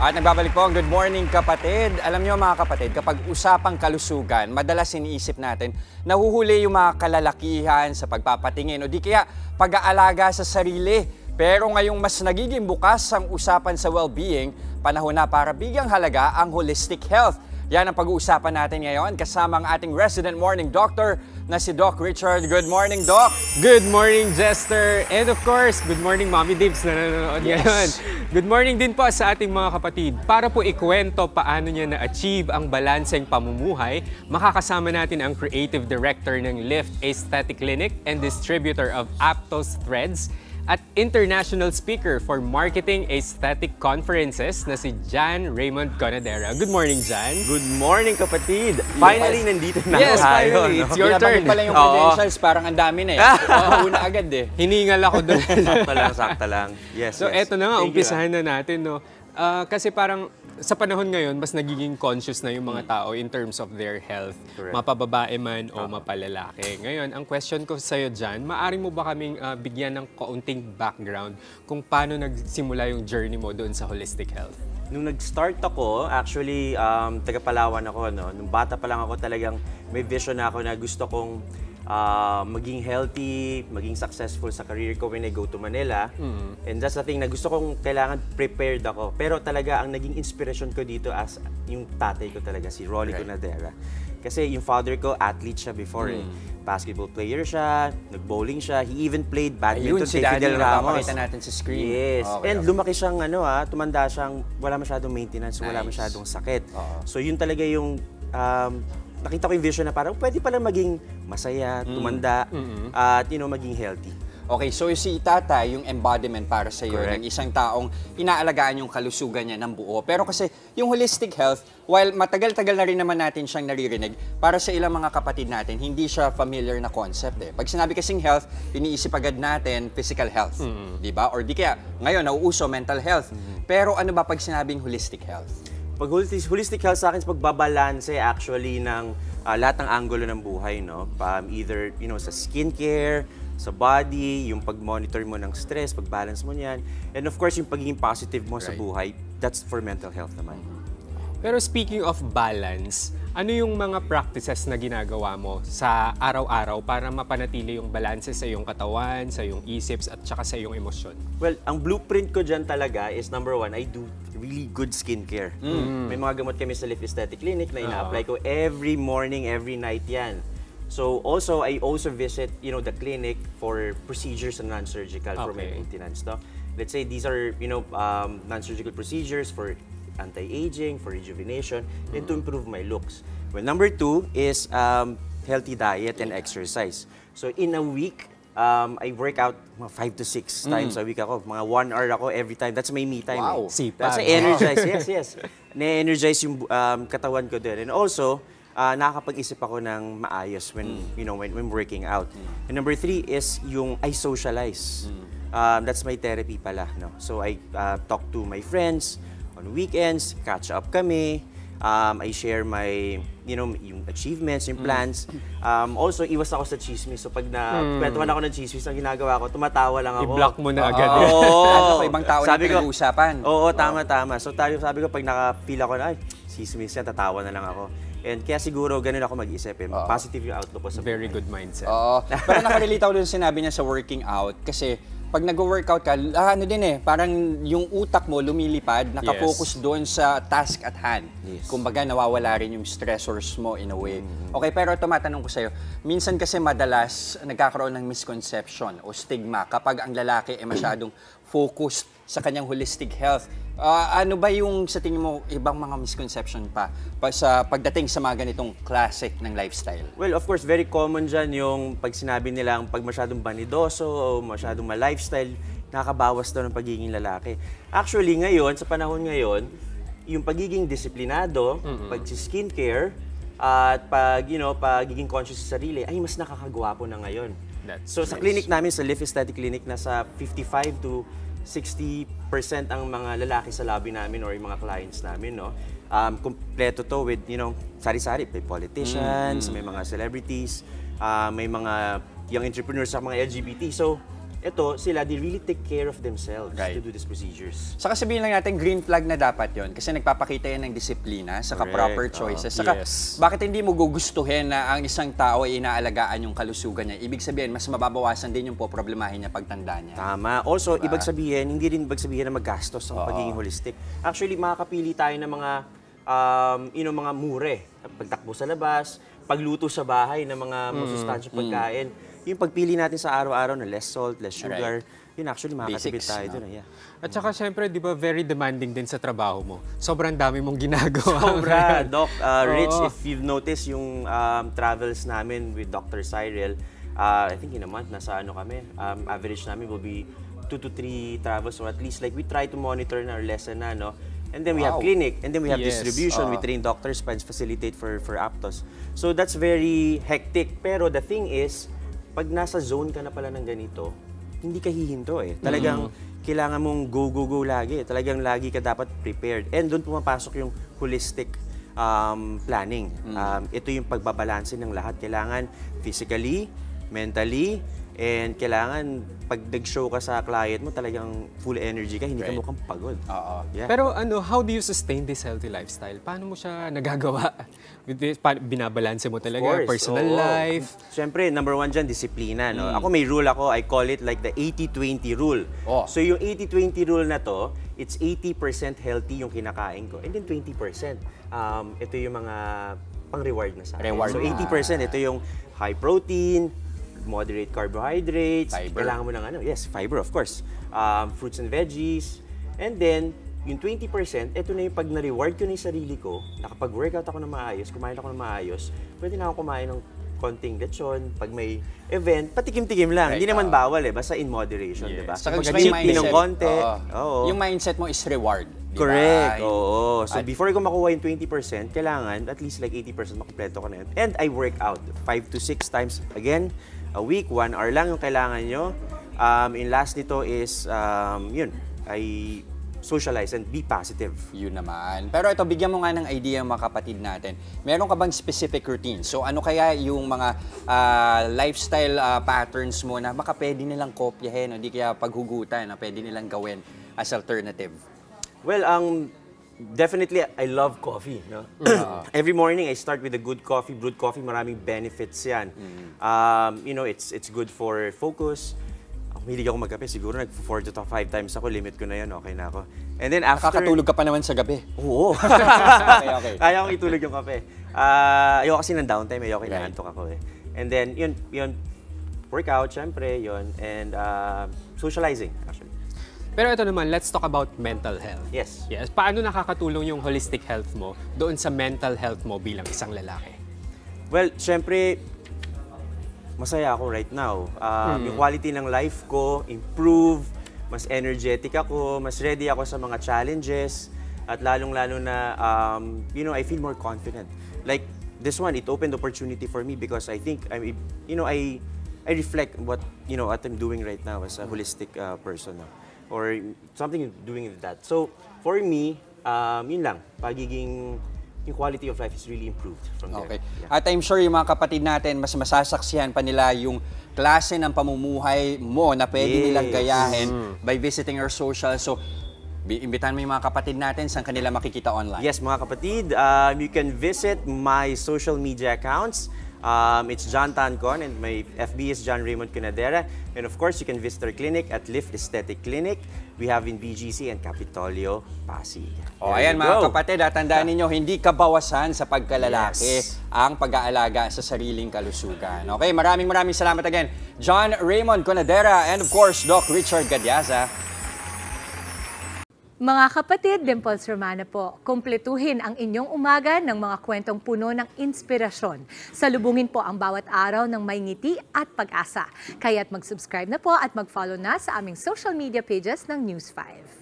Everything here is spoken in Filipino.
At nagbabalik po ang Good Morning Kapatid. Alam niyo mga kapatid, kapag usapang kalusugan, madalas iniisip natin, nahuhuli yung mga kalalakihan sa pagpapatingin o di kaya pag-aalaga sa sarili. Pero ngayong mas nagiging bukas ang usapan sa well-being, panahon na para bigyang halaga ang holistic health. Yan ang pag-uusapan natin ngayon kasama ang ating resident morning doctor na si Doc Richard. Good morning, Doc! Good morning, Jester! And of course, good morning, Mommy Dibs na nanonood ngayon. Good morning din po sa ating mga kapatid. Para po ikwento paano niya na-achieve ang balanseng pamumuhay, makakasama natin ang Creative Director ng Lift Aesthetic Clinic and Distributor of Aptos Threads at International Speaker for Marketing Aesthetic Conferences na si Jan Raymond Conadera. Good morning, Jan. Good morning, kapatid. Finally, nandito na Yes, tayo. finally. It's your turn. Pala yung credentials, parang ang dami na eh. Una agad eh. Hiningal ako doon. Sakta lang. Yes, So, yes. eto na nga, Thank you, umpisahan na natin, no? Kasi parang sa panahon ngayon, mas nagiging conscious na yung mga tao in terms of their health. Correct. Mapababae man o mapalalaki. Ngayon, ang question ko sa'yo dyan, maaari mo ba kaming bigyan ng kaunting background kung paano nagsimula yung journey mo doon sa holistic health? Nung nag-start ako, actually, taga Palawan ako, no? Nung bata pa lang ako talagang may vision na ako na gusto kong maging healthy, maging successful sa career ko when I go to Manila. And that's the thing na gusto kong kailangan prepared ako. Pero talaga ang naging inspiration ko dito as yung tatay ko talaga, si Rolly Conadera. Kasi yung father ko, athlete siya before eh. Basketball player siya, nag-bowling siya, he even played badminton si kay Fidel Ramos. Papakita natin sa screen. Yes. Okay, And lumaki siyang tumanda siyang wala masyadong maintenance, wala masyadong sakit. So yun talaga yung nakita ko yung vision na parang pwede pala maging masaya, tumanda, at maging healthy. Okay, so si tatay, yung embodiment para sa iyo Correct. ng isang taong inaalagaan yung kalusugan niya ng buo. Pero kasi yung holistic health, while matagal-tagal na rin naman natin siyang naririnig, para sa ilang mga kapatid natin, hindi siya familiar na concept eh. Pag sinabi kasing health, iniisip agad natin physical health, di ba? Or di kaya, ngayon, nauuso mental health. Pero ano ba pag sinabing holistic health? Pag holistic health sa akin, pagbabalanse actually ng lahat ng angulo ng buhay, no? Either, sa skincare, sa body, yung pag-monitor mo ng stress, pag-balance mo niyan. And of course, yung pagiging positive mo sa buhay, that's for mental health naman. Pero speaking of balance, ano yung mga practices na ginagawa mo sa araw-araw para mapanatili yung balance sa iyong katawan, sa iyong isip, at saka sa iyong emosyon? Well, ang blueprint ko dyan talaga is number one, I do really good skincare. May mga gamot kami sa Lift Aesthetic Clinic na ina-apply ko every morning, every night yan. So also, I also visit, the clinic for procedures and non-surgical for my maintenance. No? Let's say these are, non-surgical procedures for anti-aging, for rejuvenation, and to improve my looks. Well, number two is healthy diet and exercise. So in a week, I work out 5 to 6 times a week ako. Mga 1 hour ako every time. That's my me time. Wow. Sipag. That's energize. Yes. Na-energize yung katawan ko din. And also, nakakapag-isip ako ng maayos when working out. And number 3 is yung I socialize. That's my therapy pala. No? So I talk to my friends on weekends, catch up kami. I share my, yung achievements, yung plans. Also, iwas ako sa chismis. So pag kwentuhan ako ng chismis, ang ginagawa ko, tumatawa lang ako. I-block mo na agad. Ano ko, ibang tao na pinag-uusapan. Oo, tama. So sabi ko, pag naka-feel ako na, chismis yan, tatawa na lang ako. And kaya siguro ganun ako mag-isip eh. Positive yung outlook ko sa Very buhay. good mindset. Pero nakarelate ako dun sa sinabi niya sa working out kasi pag nag-workout ka, parang yung utak mo lumilipad, nakafocus doon sa task at hand. Yes. Kumbaga, nawawala rin yung stressors mo in a way. Okay, pero tumatanong ko sa'yo, minsan kasi madalas nagkakaroon ng misconception o stigma kapag ang lalaki ay masyadong focused sa kanyang holistic health. Ano ba yung sa tingin mo ibang mga misconception pa sa pagdating sa mga ganitong classic ng lifestyle? Well, of course, very common dyan yung pag sinabi nilang pag masyadong banidoso o masyadong ma-lifestyle, nakakabawas daw ng pagiging lalaki. Actually, ngayon, sa panahon ngayon, yung pagiging disiplinado, pag-skincare, at pagiging conscious sa sarili, ay mas nakakagwapo na ngayon. So sa clinic namin, sa Lift Aesthetic Clinic, nasa 55 to 60% ang mga lalaki sa lobby namin or yung mga clients namin, no? Kompleto to with, sari-sari. May politicians, may mga celebrities, may mga young entrepreneurs sa mga LGBT. So, ito, sila, they really take care of themselves Right. to do these procedures. Saka sabihin lang natin, green flag na dapat yon kasi nagpapakita yan ng disiplina, saka Correct. proper choices. Saka, Yes. bakit hindi mo gugustuhin na ang isang tao ay inaalagaan yung kalusugan niya? Ibig sabihin, mas mababawasan din yung poproblemahin niya pagtanda niya. Tama. Also, ibig sabihin, hindi rin ibig sabihin na maggastos ang pagiging holistic. Actually, makakapili tayo ng mga, mga mure. Pagtakbo sa labas, pagluto sa bahay ng mga masustansyang pagkain. Yung pagpili natin sa araw-araw na less salt, less sugar, yun actually makakatipid Basics, tayo no? dun. Yeah. At saka syempre, di ba, very demanding din sa trabaho mo. Sobrang dami mong ginagawa. Sobra, Doc. Rich, Oo. if you've noticed yung travels namin with Dr. Cyril, I think in a month, nasa ano kami, average namin will be 2 to 3 travels, or at least like we try to monitor na our lesson na, no? And then we have Wow. clinic, and then we have Yes. distribution. We train doctors pa and facilitate for Aptos. So that's very hectic. Pero the thing is, pag nasa zone ka na pala ng ganito, hindi ka hihinto eh. Talagang kailangan mong go lagi. Talagang lagi ka dapat prepared. And doon pumapasok yung holistic planning. Ito yung pagbabalanse ng lahat. Kailangan physically, mentally, and kailangan pag nag-show ka sa client mo, talagang full energy ka, hindi ka Right. mukhang pagod. Oo. Yeah. Pero how do you sustain this healthy lifestyle? Paano mo siya nagagawa? With this, binabalanse mo talaga? Of course, Personal oo. life? Siyempre, number one dyan, disiplina. No? Ako may rule ako, I call it like the 80-20 rule. Oh. So yung 80-20 rule na to, it's 80% healthy yung kinakain ko. And then 20%, ito yung mga pang-reward na sa akin. Reward So na. 80% ito yung high protein, moderate carbohydrates, Fiber. kailangan mo ng yes, fiber of course, fruits and veggies, and then yung 20%, ito na yung pag na-reward ko na yung sarili ko, nakapag-workout ako na maayos, kumain ako na maayos, pwede na ako kumain ng konting lechon, pag may event, patikim-tikim lang. Right, Hindi naman bawal basta in moderation, Yes. di ba? Saka gusto mo Cheat yung meal ng mindset. konti. Oo. Oo. Yung mindset mo is reward. Di ba? Correct. Oo. So At- before ko makuha yung 20%, kailangan at least like 80% makumpleto ko na yun. And I work out 5 to 6 times again a week. 1 hour lang yung kailangan nyo. In last nito is, I socialize and be positive. Yun naman. Pero ito, bigyan mo nga ng idea mga kapatid natin. Meron ka bang specific routine? So ano kaya yung mga lifestyle patterns mo na baka pwede nilang kopyahin o di kaya paghugutan na pwede nilang gawin as alternative? Well, definitely, I love coffee. No? Every morning, I start with a good coffee, brewed coffee. Maraming benefits yan. It's good for focus. Ako, hilig ako magkape. Siguro nag-4 to 5 times ako. Limit ko na yun. Okay na ako. And then after... Kakatulog ka pa naman sa gabi. Oo. Okay. Kaya akong itulog yung kape. Ayoko kasi ng downtime. Ayoko Right. inaantok ako eh. And then, yun, workout, syempre, yun. And socializing, actually. Pero ito naman, let's talk about mental health. Yes. Yes. Paano nakakatulong yung holistic health mo doon sa mental health mo bilang isang lalaki? Well, syempre, masaya ako right now. Yung quality ng life ko, improve, mas energetic ako, mas ready ako sa mga challenges, at lalong-lalo na, I feel more confident. Like, this one, it opened opportunity for me because I think, I reflect what I'm doing right now as a holistic person. Or something doing with that. So, for me, yun lang, yung quality of life is really improved from there. Okay. Yeah. At I'm sure yung mga kapatid natin, mas masasaksihan pa nila yung klase ng pamumuhay mo na pwede Yes. nilang gayahin by visiting our social. So, imbitahan mo yung mga kapatid natin, saan kanila makikita online? Yes, mga kapatid, you can visit my social media accounts. It's John Tancon and my FB is John Raymond Cunadera. And of course, you can visit our clinic at Lift Aesthetic Clinic. We have in BGC and Capitolio, Pasig. O, There ayan you mga go. kapatid, tandaan ninyo, hindi kabawasan sa pagkalalaki Yes. ang pag-aalaga sa sariling kalusugan. Okay, maraming salamat again. John Raymond Cunadera and of course, Doc Richard Gadiaza. Mga kapatid, Dimples Romana po, kumpletuhin ang inyong umaga ng mga kwentong puno ng inspirasyon. Salubungin po ang bawat araw ng may ngiti at pag-asa. Kaya't mag-subscribe na po at mag-follow na sa aming social media pages ng News 5.